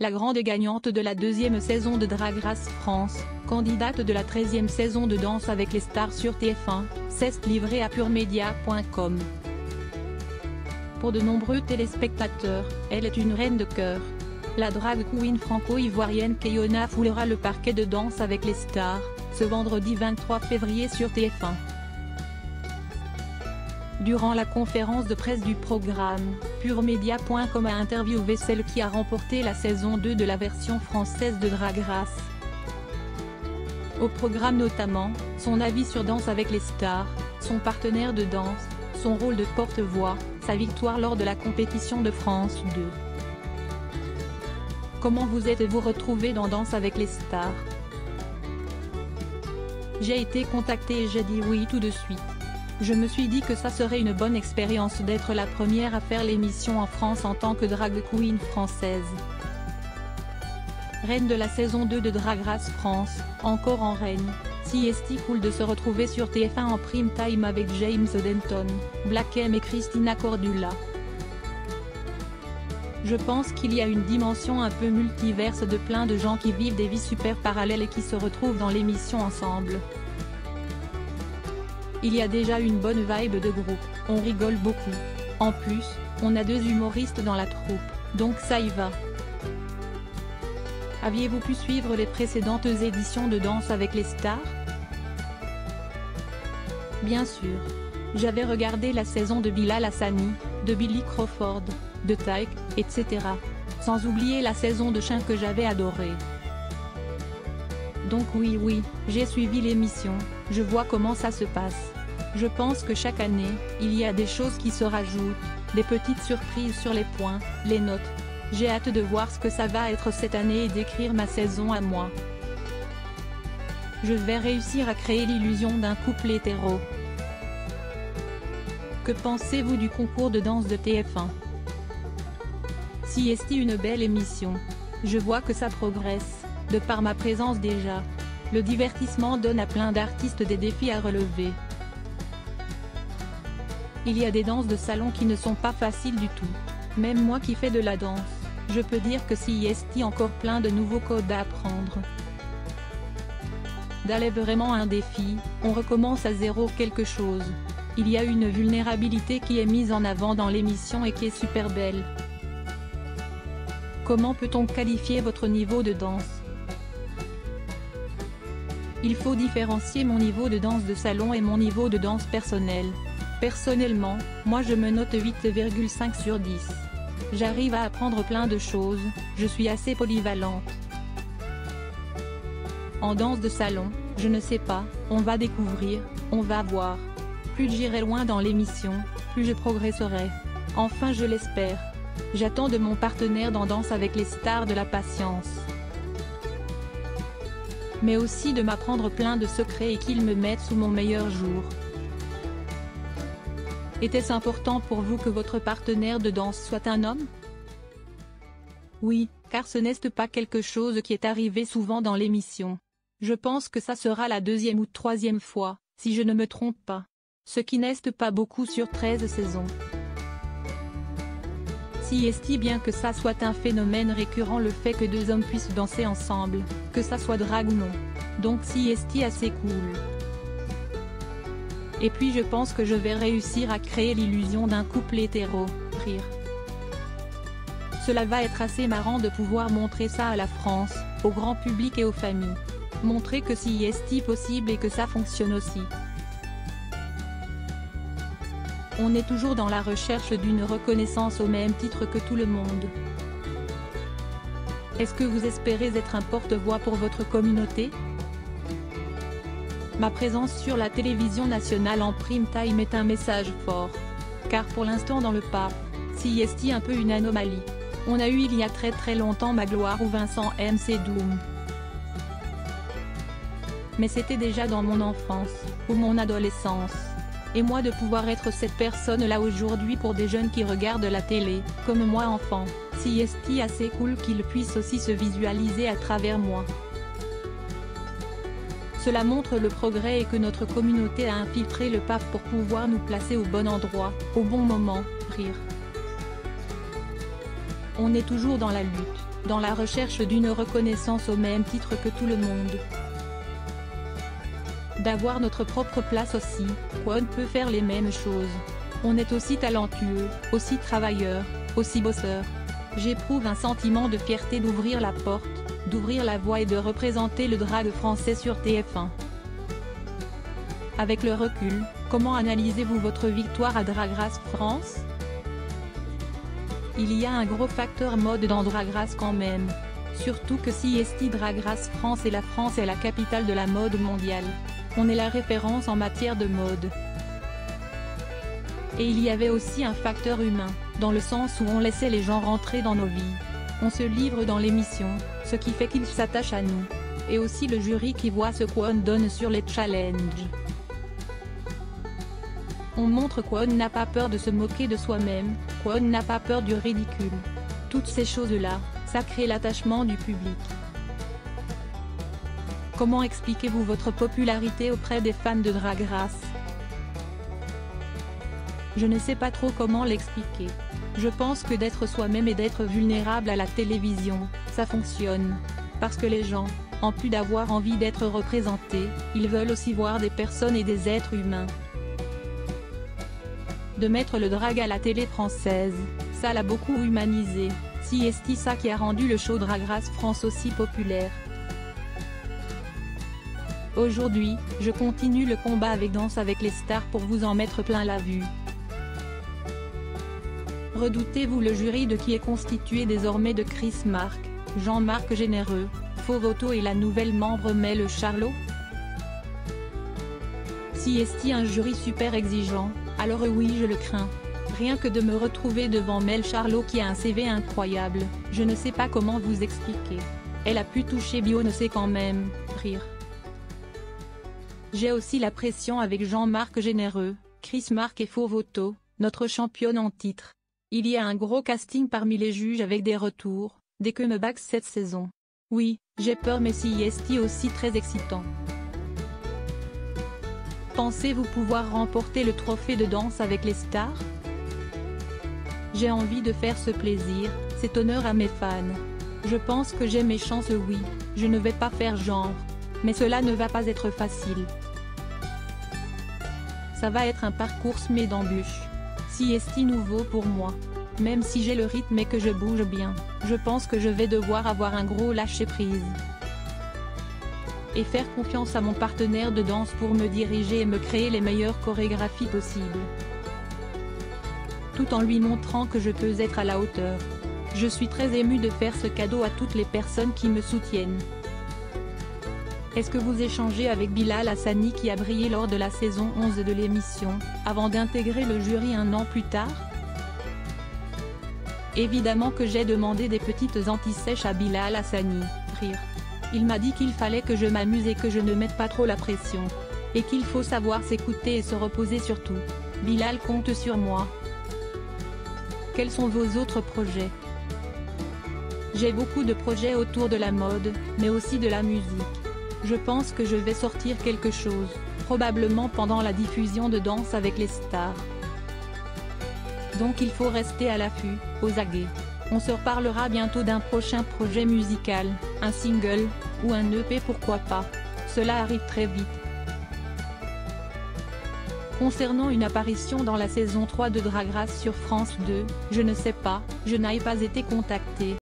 la grande gagnante de la 2e saison de Drag Race France, candidate de la 13e saison de Danse avec les stars sur TF1, s'est livrée à puremedia.com. Pour de nombreux téléspectateurs, elle est une reine de cœur. La drag queen franco-ivoirienne Keyona foulera le parquet de Danse avec les stars, ce vendredi 23 février sur TF1. Durant la conférence de presse du programme, puremedia.com a interviewé celle qui a remporté la saison 2 de la version française de Drag Race. Au programme notamment, son avis sur Danse avec les stars, son partenaire de danse, son rôle de porte-voix, sa victoire lors de la compétition de France 2. Comment vous êtes-vous retrouvé dans Danse avec les stars? J'ai été contactée et j'ai dit oui tout de suite. Je me suis dit que ça serait une bonne expérience d'être la première à faire l'émission en France en tant que drag queen française. Reine de la saison 2 de Drag Race France, encore en reine, c'est cool de se retrouver sur TF1 en prime time avec James Denton, Black M et Christina Cordula. Je pense qu'il y a une dimension un peu multiverse de plein de gens qui vivent des vies super parallèles et qui se retrouvent dans l'émission ensemble. Il y a déjà une bonne vibe de groupe, on rigole beaucoup. En plus, on a 2 humoristes dans la troupe, donc ça y va. Aviez-vous pu suivre les précédentes éditions de Danse avec les stars? Bien sûr. J'avais regardé la saison de Bilal Hassani, de Billy Crawford, de Tyke, etc. Sans oublier la saison de Chien que j'avais adorée. Donc oui, j'ai suivi l'émission, je vois comment ça se passe. Je pense que chaque année, il y a des choses qui se rajoutent, des petites surprises sur les points, les notes. J'ai hâte de voir ce que ça va être cette année et d'écrire ma saison à moi. Je vais réussir à créer l'illusion d'un couple hétéro. Que pensez-vous du concours de danse de TF1? Si est une belle émission. Je vois que ça progresse, de par ma présence déjà. Le divertissement donne à plein d'artistes des défis à relever. Il y a des danses de salon qui ne sont pas faciles du tout. Même moi qui fais de la danse, je peux dire que s'il y a encore plein de nouveaux codes à apprendre. Dalle est vraiment un défi, on recommence à zéro quelque chose. Il y a une vulnérabilité qui est mise en avant dans l'émission et qui est super belle. Comment peut-on qualifier votre niveau de danse? Il faut différencier mon niveau de danse de salon et mon niveau de danse personnel. Personnellement, moi je me note 8,5 sur 10. J'arrive à apprendre plein de choses, je suis assez polyvalente. En danse de salon, je ne sais pas, on va découvrir, on va voir. Plus j'irai loin dans l'émission, plus je progresserai. Enfin je l'espère. J'attends de mon partenaire dans Danse avec les stars de la patience. Mais aussi de m'apprendre plein de secrets et qu'il me mette sous mon meilleur jour. Était-ce important pour vous que votre partenaire de danse soit un homme? Oui, car ce n'est pas quelque chose qui est arrivé souvent dans l'émission. Je pense que ça sera la 2e ou 3e fois, si je ne me trompe pas. Ce qui n'est pas beaucoup sur 13 saisons. Si est bien que ça soit un phénomène récurrent le fait que 2 hommes puissent danser ensemble, que ça soit drag ou non. Donc si est assez cool. Et puis je pense que je vais réussir à créer l'illusion d'un couple hétéro, rire. Cela va être assez marrant de pouvoir montrer ça à la France, au grand public et aux familles. Montrer que si est possible et que ça fonctionne aussi. On est toujours dans la recherche d'une reconnaissance au même titre que tout le monde. Est-ce que vous espérez être un porte-voix pour votre communauté? Ma présence sur la télévision nationale en prime time est un message fort. Car pour l'instant dans le PAF, si est un peu une anomalie. On a eu il y a très longtemps Magloire ou Vincent MC Doom. Mais c'était déjà dans mon enfance, ou mon adolescence. Et moi de pouvoir être cette personne-là aujourd'hui pour des jeunes qui regardent la télé, comme moi enfant, si est assez cool qu'ils puissent aussi se visualiser à travers moi. Cela montre le progrès et que notre communauté a infiltré le PAF pour pouvoir nous placer au bon endroit, au bon moment, rire. On est toujours dans la lutte. dans la recherche d'une reconnaissance au même titre que tout le monde. D'avoir notre propre place aussi, Kwon peut faire les mêmes choses. On est aussi talentueux, aussi travailleur, aussi bosseur. J'éprouve un sentiment de fierté d'ouvrir la porte, d'ouvrir la voie et de représenter le drag français sur TF1. Avec le recul, comment analysez-vous votre victoire à Drag Race France? Il y a un gros facteur mode dans Drag Race quand même. Surtout que CST Drag Race France et la France est la capitale de la mode mondiale. On est la référence en matière de mode. Et il y avait aussi un facteur humain, dans le sens où on laissait les gens rentrer dans nos vies. On se livre dans l'émission, ce qui fait qu'ils s'attachent à nous. Et aussi le jury qui voit ce qu'on donne sur les challenges. On montre qu'on n'a pas peur de se moquer de soi-même, qu'on n'a pas peur du ridicule. Toutes ces choses-là, ça crée l'attachement du public. Comment expliquez-vous votre popularité auprès des fans de Drag Race? Je ne sais pas trop comment l'expliquer. Je pense que d'être soi-même et d'être vulnérable à la télévision, ça fonctionne. Parce que les gens, en plus d'avoir envie d'être représentés, ils veulent aussi voir des personnes et des êtres humains. De mettre le drag à la télé française, ça l'a beaucoup humanisé, c'est ça qui a rendu le show Drag Race France aussi populaire. Aujourd'hui, je continue le combat avec Danse avec les stars pour vous en mettre plein la vue. Redoutez-vous le jury de qui est constitué désormais de Chris Mark, Jean-Marc Généreux, Fauvoto et la nouvelle membre Mel Charlot? Si est-il un jury super exigeant, alors oui je le crains. Rien que de me retrouver devant Mel Charlot qui a un CV incroyable, je ne sais pas comment vous expliquer. Elle a pu toucher Beyoncé quand même, rire. J'ai aussi la pression avec Jean-Marc Généreux, Chris Mark et Fauvoto, notre championne en titre. Il y a un gros casting parmi les juges avec des retours, des comebacks cette saison. Oui, j'ai peur mais c'est aussi très excitant. Pensez-vous pouvoir remporter le trophée de Danse avec les stars? J'ai envie de faire ce plaisir, cet honneur à mes fans. Je pense que j'ai mes chances oui, je ne vais pas faire genre. Mais cela ne va pas être facile. Ça va être un parcours semé d'embûches. C'est nouveau pour moi. Même si j'ai le rythme et que je bouge bien, je pense que je vais devoir avoir un gros lâcher-prise. Et faire confiance à mon partenaire de danse pour me diriger et me créer les meilleures chorégraphies possibles. Tout en lui montrant que je peux être à la hauteur. Je suis très émue de faire ce cadeau à toutes les personnes qui me soutiennent. Est-ce que vous échangez avec Bilal Hassani qui a brillé lors de la saison 11 de l'émission, avant d'intégrer le jury un an plus tard? Évidemment que j'ai demandé des petites anti-sèches à Bilal Hassani, rire. Il m'a dit qu'il fallait que je m'amuse et que je ne mette pas trop la pression. Et qu'il faut savoir s'écouter et se reposer surtout. Bilal compte sur moi. Quels sont vos autres projets? J'ai beaucoup de projets autour de la mode, mais aussi de la musique. Je pense que je vais sortir quelque chose, probablement pendant la diffusion de Danse avec les stars. Donc il faut rester à l'affût, aux aguets. On se reparlera bientôt d'un prochain projet musical, un single, ou un EP pourquoi pas. Cela arrive très vite. Concernant une apparition dans la saison 3 de Drag Race sur France 2, je ne sais pas, je n'ai pas été contactée.